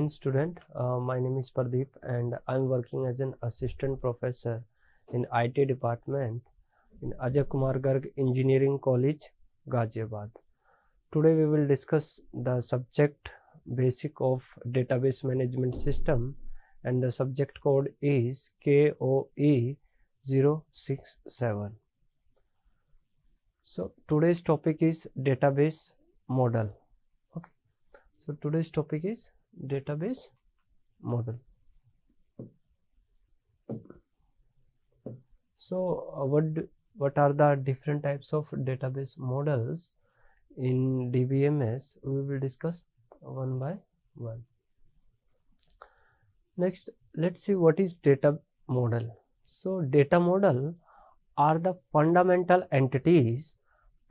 fine student. My name is Pardeep and I'm working as an assistant professor in IT department in Ajay Kumar Garg Engineering College, Ghaziabad. Today we will discuss the subject basic of database management system, and the subject code is KOE 067. So today's topic is database model. Okay, so today's topic is database model. So what are the different types of database models in DBMS? We will discuss one by one. Next, let's see what is data model. So data model are the fundamental entities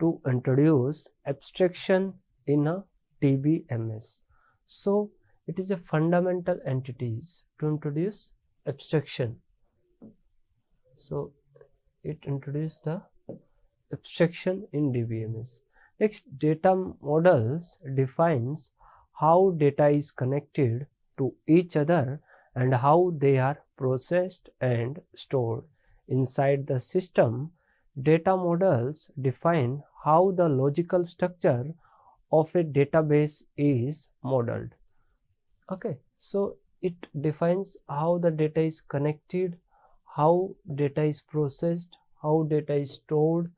to introduce abstraction in a DBMS. So it is a fundamental entities to introduce abstraction. So it introduces the abstraction in DBMS. Next, data models defines how data is connected to each other and how they are processed and stored inside the system. Data models define how the logical structure of a database is modeled. Okay, so it defines how the data is connected, how data is processed, how data is stored,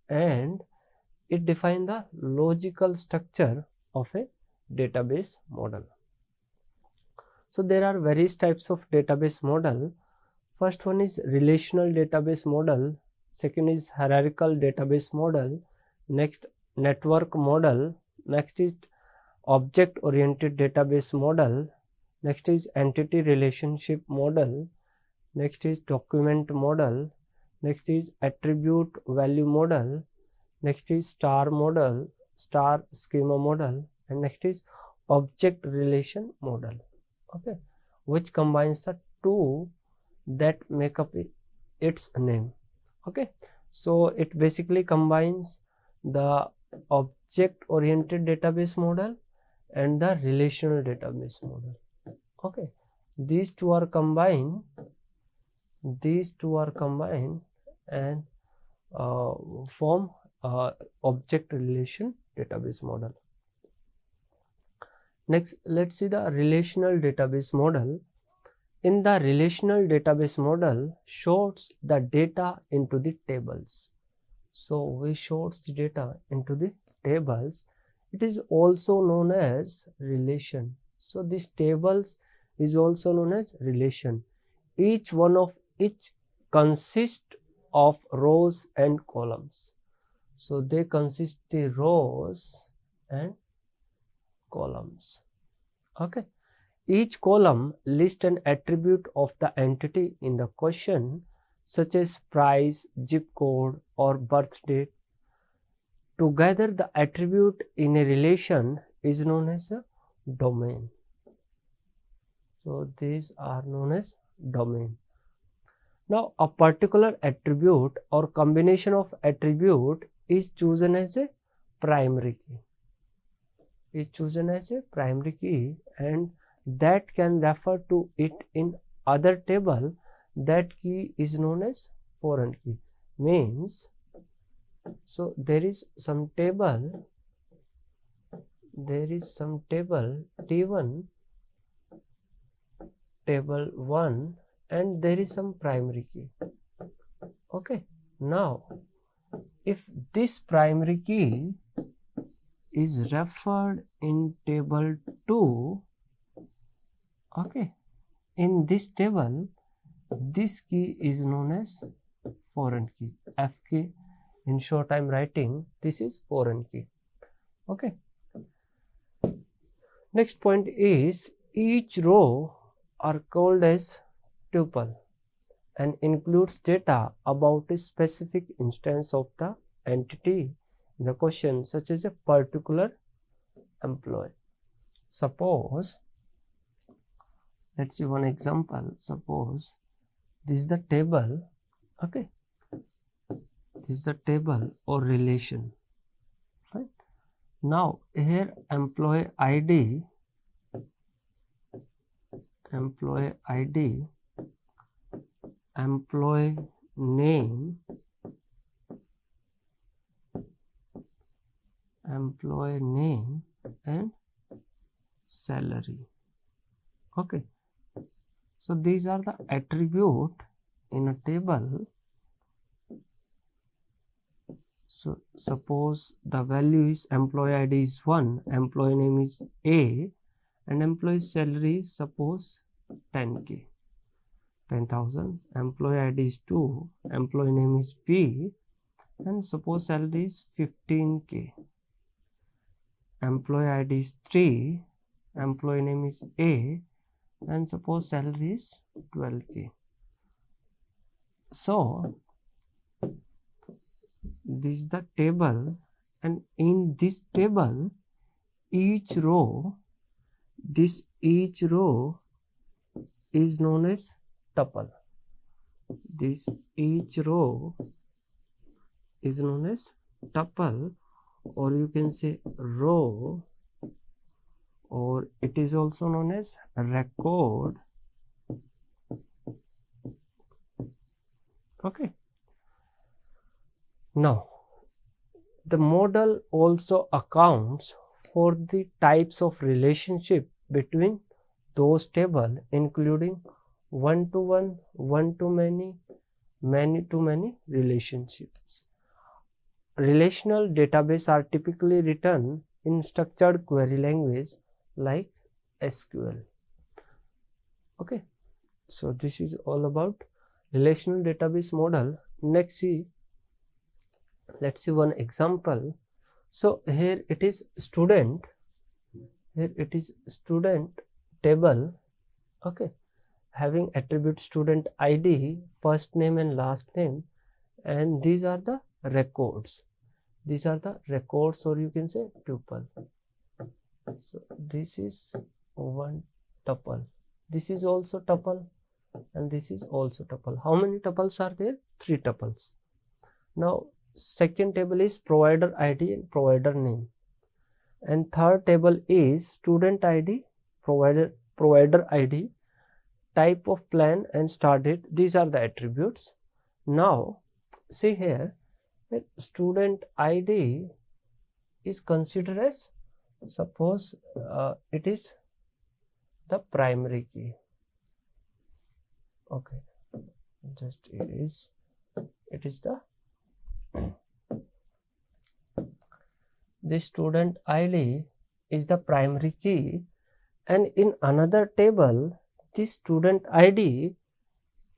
and it defines the logical structure of a database model. So there are various types of database model. First one is relational database model, second is hierarchical database model, next network model, next is object oriented database model, next is entity relationship model, next is document model, next is attribute value model, next is star model, star schema model, and next is object relation model. Okay, which combines the two that make up its name. Okay, so it basically combines the object oriented database model and the relational database model. Okay, these two are combined and form object relation database model. Next, let's see the relational database model. In the relational database model, sorts the data into the tables. So we sorts the data into the tables. It is also known as relation. So these tables is also known as relation. Each one of each consists of rows and columns. So they consist the rows and columns. Okay, each column lists an attribute of the entity in the question, such as price, zip code, or birth date. Together, the attribute in a relation is known as a domain. So these are known as domain. Now, a particular attribute or combination of attribute is chosen as a primary key. And that can refer to it in other table. That key is known as foreign key. Means, so there is some table T1, table 1, and there is some primary key. Okay, now if this primary key is referred in table 2, okay, in this table this key is known as foreign key, F key. In short, I am writing this is foreign key. Okay, next point is each row are called as tuple and includes data about a specific instance of the entity in the question, such as a particular employee. Suppose, let's see one example. Suppose this is the table. Okay, this is the table or relation, right? Now here employee ID employee ID, employee name, and salary. Okay, so these are the attribute in a table. So suppose the value is employee ID is 1, employee name is A, and employee salary is suppose 10,000. Employee ID is 2, employee name is B, and suppose salary is 15,000. Employee ID is 3, employee name is A, and suppose salary is 12,000. So this is the table, and in this table each row is known as tuple. This each row is known as tuple, or you can say row, or it is also known as record. Okay, now the model also accounts for the types of relationship between those tables, including one-to-one, one-to-many, many-to-many relationships. Relational database are typically written in structured query language like SQL. Okay, so this is all about relational database model. Next, let's see one example. So here it is student table, okay, having attribute student ID, first name and last name, and these are the records. Or you can say tuple. So this is one tuple, this is also tuple, and this is also tuple. How many tuples are there? 3 tuples. Now second table is provider ID and provider name, and third table is student ID, provider ID, type of plan, and start date. These are the attributes. Now see here that student ID is considered as, suppose it is the primary key. Okay, just it is the this student ID is the primary key, and in another table this student ID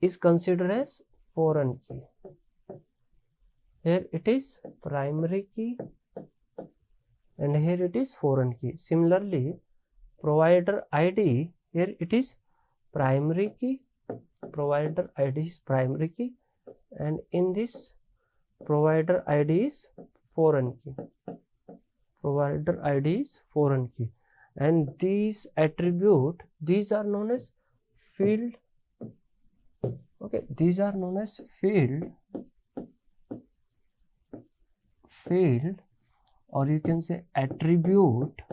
is considered as foreign key. Here it is primary key and here it is foreign key. Similarly, provider ID, here it is primary key, provider ID is primary key, and in this provider ID is foreign key. Provider ID is foreign key, and these attribute, these are known as field. Okay, these are known as field, or you can say attributes,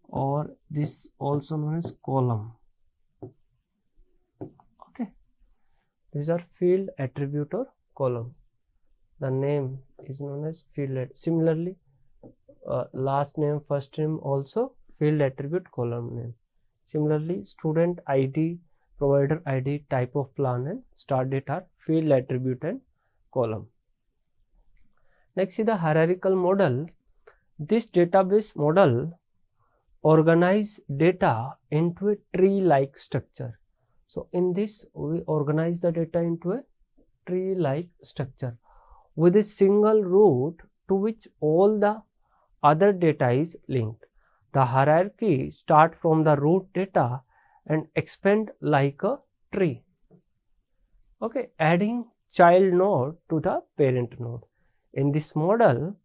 or this also known as column. Okay, these are field, attribute, or column. The name is known as field. Similarly, last name, first name also field, attribute, column name. Similarly, student ID, provider ID, type of plan, and start date are field, attribute, and column. Next is the hierarchical model. This database model organize data into a tree-like structure. So in this we organize the data into a tree-like structure with a single root to which all the other data is linked. The hierarchy start from the root data and expand like a tree. Okay, adding child node to the parent node. In this model,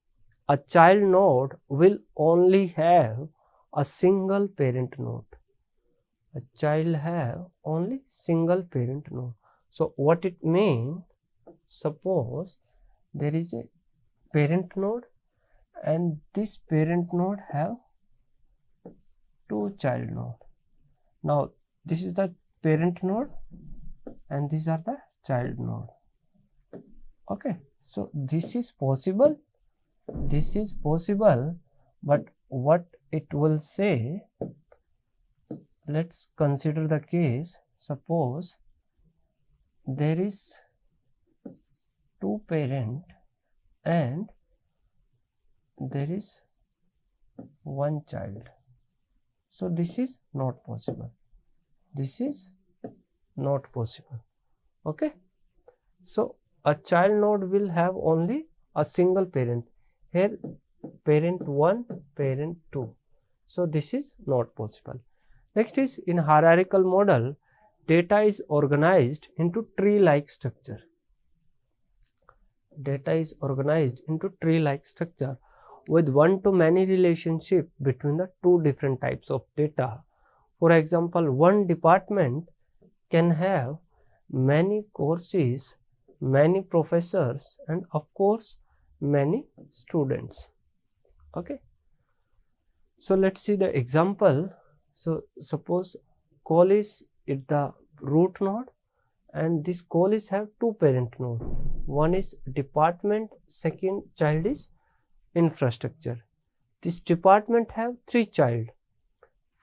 a child node will only have a single parent node. A child have only single parent node. So what it means, suppose there is a parent node and this parent node have 2 child node. Now this is the parent node and these are the child node. Okay, so this is possible, but what it will say, let's consider the case. Suppose there is 2 parent and there is 1 child. So this is not possible. This is not possible. Okay, so a child node will have only a single parent. Here parent 1, parent 2. So this is not possible. Next is, in hierarchical model, data is organized into tree-like structure. Data is organized into tree-like structure with one-to-many relationship between the 2 different types of data. For example, one department can have many courses, many professors, and of course many students. Okay, so let's see the example. So suppose call is at the root node and this call is have 2 parent node. One is department, second child is infrastructure. This department have 3 child.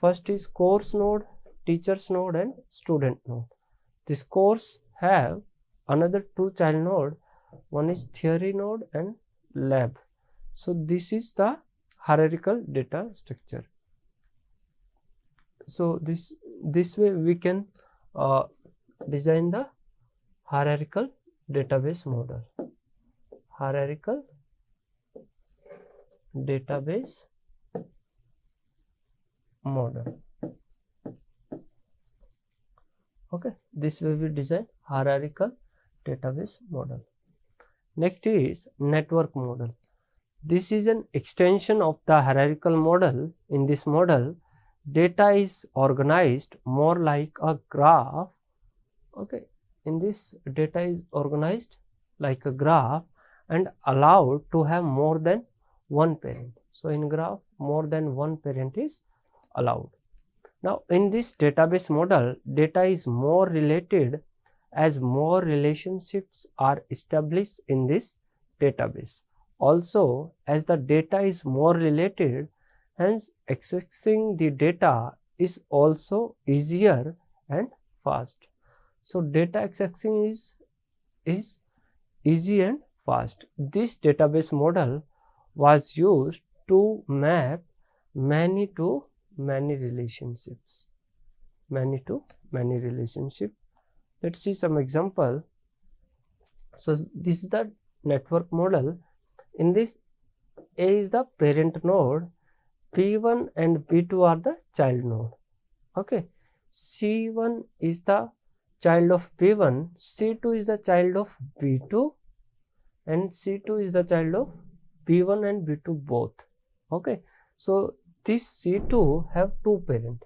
First is course node, teachers node and student node. This course have another 2 child node. One is theory node and lab. So this is the hierarchical data structure. So this way we can design the hierarchical database model. Hierarchical database model. Okay, this way we design hierarchical database model. Next is network model. This is an extension of the hierarchical model. In this model, data is organized more like a graph. Okay, in this data is organized like a graph and allowed to have more than 1 parent. So in graph, more than 1 parent is allowed. Now in this database model, data is more related as more relationships are established in this database. Also, as the data is more related, hence accessing the data is also easier and fast. So data accessing is easy and fast. This database model was used to map many to many relationships. Many to many relationship. Let's see some example. So this is the network model. In this, A is the parent node, P1 and P2 are the child node. Okay, C1 is the child of P1, C2 is the child of P2 and C2 is the child of P1 and P2 both. Okay, so this C2 have 2 parent.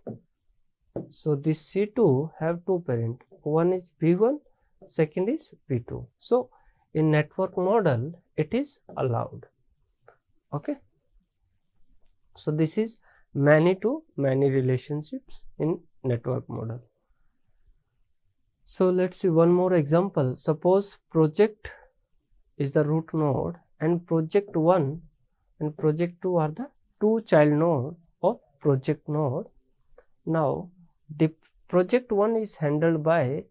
So this C2 have 2 parent. One is P1, second is P2. So in network model, it is allowed. Okay, so this is many to many relationships in network model. So let's see one more example. Suppose project is the root node and project 1 and project 2 are the 2 child node of project node. Now project 1 is handled by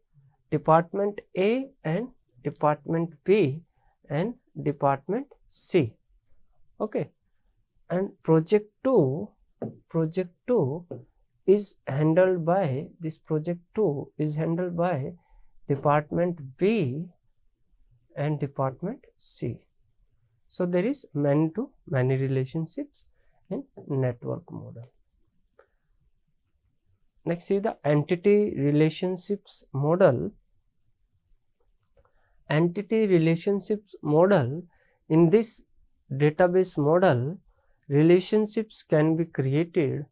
department A and department B and department C. Okay, and project 2 is handled by department B and department C. So there is many to many relationships in network model. Next is the entity relationships model. Entity relationships model. In this database model, relationships can be created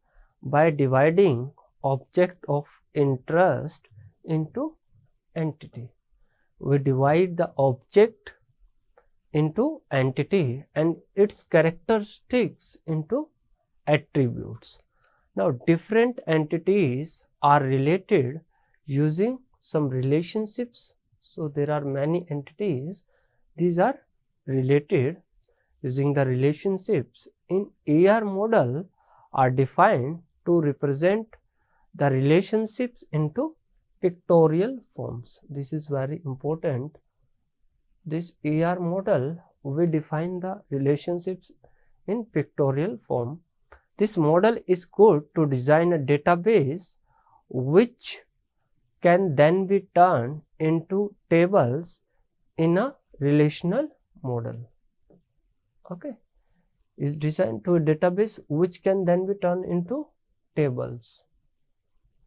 by dividing object of interest into entity. We divide the object into entity and its characteristics into attributes. Now different entities are related using some relationships. So there are many entities, these are related using the relationships. In AR model are defined to represent the relationships into pictorial forms. This is very important. This AR model, we define the relationships in pictorial form. This model is good to design a database which can then be turned into tables in a relational model. Okay, is designed to a database which can then be turned into tables.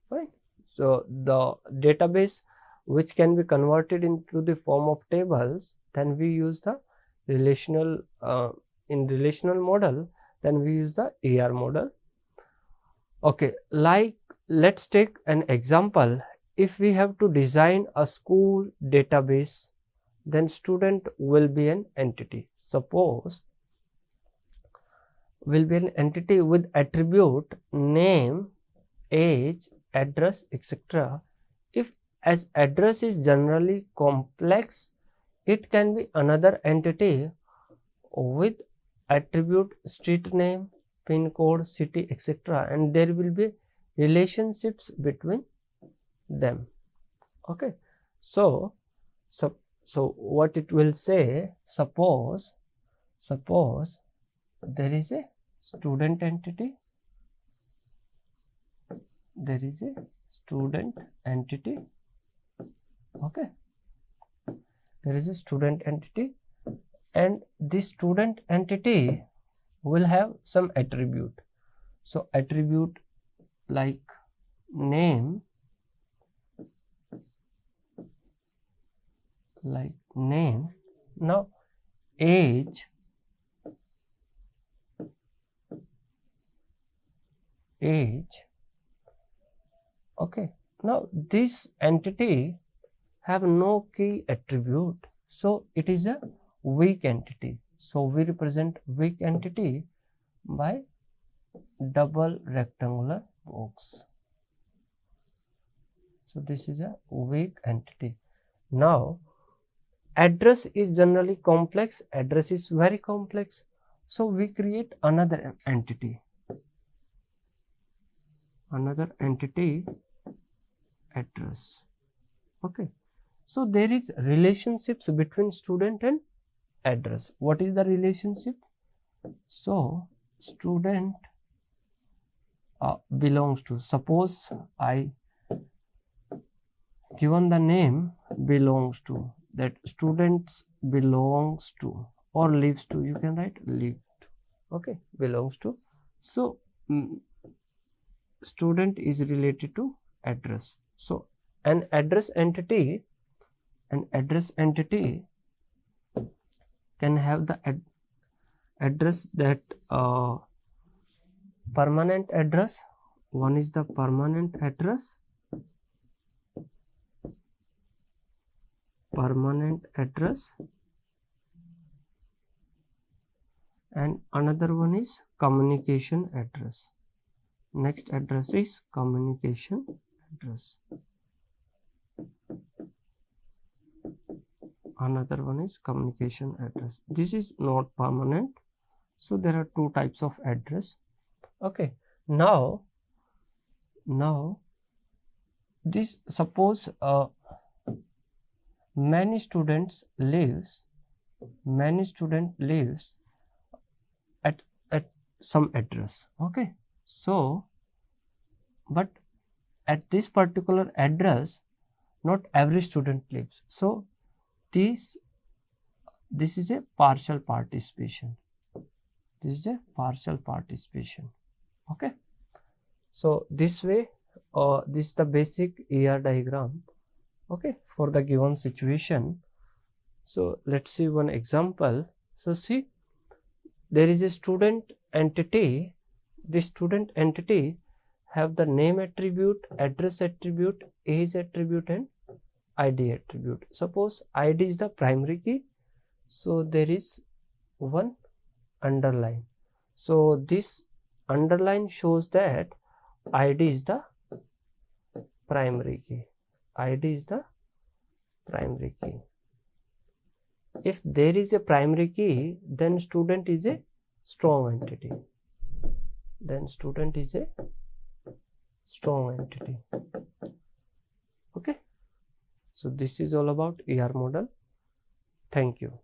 Right. So the database which can be converted into the form of tables, then we use the relational in relational model, then we use the AR model. Okay, like let's take an example. If we have to design a school database, then student will be an entity. Suppose will be an entity with attribute name, age, address, etc. If as address is generally complex, it can be another entity with attribute street name, pin code, city, etc. and there will be relationships between them. Okay, so what it will say, suppose there is a student entity, there is a student entity. Okay, there is a student entity and this student entity will have some attribute. So attribute like name, now age, okay. Now this entity have no key attribute, so it is a weak entity. So we represent weak entity by double rectangular box. So this is a weak entity. Now address is generally complex, address is very complex, so we create another entity address. Okay, so there is relationships between student and address. What is the relationship? So student belongs to, suppose I given the name belongs to, that students belongs to or lives to, you can write live to. Okay, belongs to. So student is related to address. So an address entity can have the address that permanent address. One is the permanent address, and another one is communication address. Next address is communication address. Another one is communication address. This is not permanent, so there are two types of address. Okay, now this, suppose many students lives at some address. Okay, so but at this particular address not every student lives, so this is a partial participation. Okay, so this way this is the basic AR diagram, okay, for the given situation. So let's see one example. So see, there is a student entity. This student entity have the name attribute, address attribute, age attribute and ID attribute. Suppose ID is the primary key, So there is one underline. So this underline shows that ID is the primary key. ID is the primary key. If there is a primary key, then student is a strong entity. Then student is a strong entity. Okay. So this is all about ER model. Thank you.